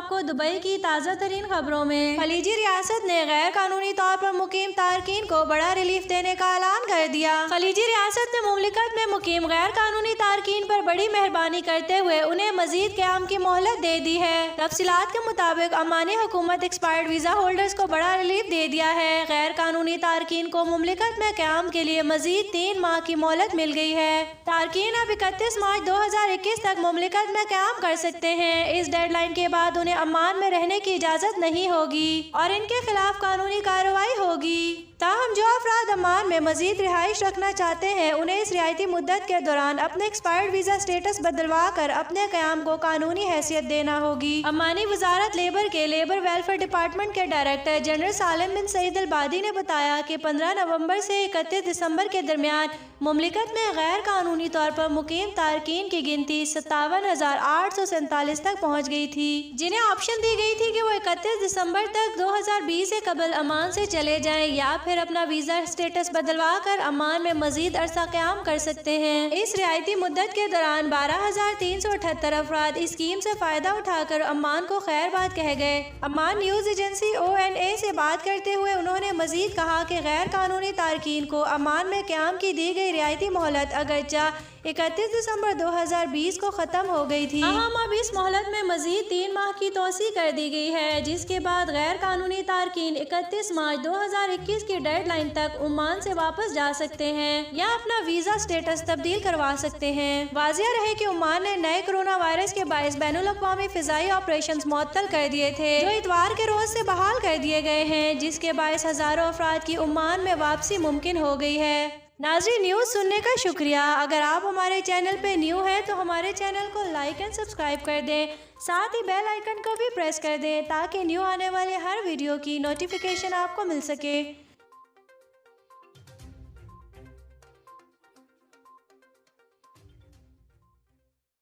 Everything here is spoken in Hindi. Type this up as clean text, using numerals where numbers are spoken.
आपको दुबई की ताज़ा तरीन खबरों में। खलीजी रियासत ने गैर कानूनी तौर पर मुकीम तारकीन को बड़ा रिलीफ देने का ऐलान कर दिया। खलीजी रियासत ने मुमलिकत में मुकीम गैर कानूनी तारकीन पर बड़ी मेहरबानी करते हुए उन्हें मजीद क़याम की मोहलत दे दी है। तफसीलात के मुताबिक अमानी हुकूमत एक्सपायर्ड वीज़ा होल्डर्स को बड़ा रिलीफ दे दिया है। गैर कानूनी तारकीन को मुमलिकत में क़याम के लिए मजीद 3 माह की मोहलत मिल गई है। तारकीन अब 31 मार्च 2021 तक मुमलिकत में क़याम कर सकते हैं। इस डेडलाइन के बाद उन्हें अमान में रहने की इजाज़त नहीं होगी और इनके खिलाफ कानूनी कार्रवाई होगी। ताहम जो अफराद अमान में मजीद रिहाइश रखना चाहते हैं उन्हें इस रियायती मुद्दत के दौरान अपने एक्सपायर्ड वीज़ा स्टेटस बदलवा कर अपने क़याम को कानूनी हैसियत देना होगी। अमानी वजारत लेबर के लेबर वेलफेयर डिपार्टमेंट के डायरेक्टर जनरल सालिम बिन सईद अल बादी ने बताया कि 15 नवंबर से 31 दिसंबर के दरमियान मुमलिकत में गैर कानूनी तौर पर मुकीम तारकीन की गिनती 57,847 तक पहुँच गई थी, जिन्हें ऑप्शन दी गई थी कि वो 31 दिसंबर तक 2020 से कबल अमान से चले जाएं या फिर अपना वीज़ा स्टेटस बदलवा कर अमान में मजीद अरसा क़याम कर सकते हैं। इस रियायती मुद्दत के दौरान 12,378 अफराद इस स्कीम से फ़ायदा उठाकर अमान को खैरबाद कह गए। अमान न्यूज़ एजेंसी ONA से बात करते हुए उन्होंने मजीद कहा कि गैर कानूनी तारकीन को अमान में क़याम की दी गई रियायती मोहलत अगरचा 31 दिसंबर 2020 को ख़त्म हो गई थी, अब इस मोहलत में मजीद 3 माह की तोसी कर दी गई है, जिसके बाद गैर कानूनी तारकीन 31 मार्च 2021 की डेडलाइन तक ओमान से वापस जा सकते हैं या अपना वीज़ा स्टेटस तब्दील करवा सकते हैं। वाज़िया रहे कि ओमान ने नए कोरोना वायरस के बायस बैनुल-अक़वामी फ़िज़ाई ऑपरेशंस मुअत्तल कर दिए थे, जो इतवार के रोज़ से बहाल कर दिए गए हैं, जिसके बायस हज़ारों अफराद की ओमान में वापसी मुमकिन हो गई है। नाज़रीन, न्यूज़ सुनने का शुक्रिया। अगर आप हमारे चैनल पे न्यू हैं तो हमारे चैनल को लाइक एंड सब्सक्राइब कर दें, साथ ही बेल आइकन को भी प्रेस कर दें ताकि न्यू आने वाले हर वीडियो की नोटिफिकेशन आपको मिल सके।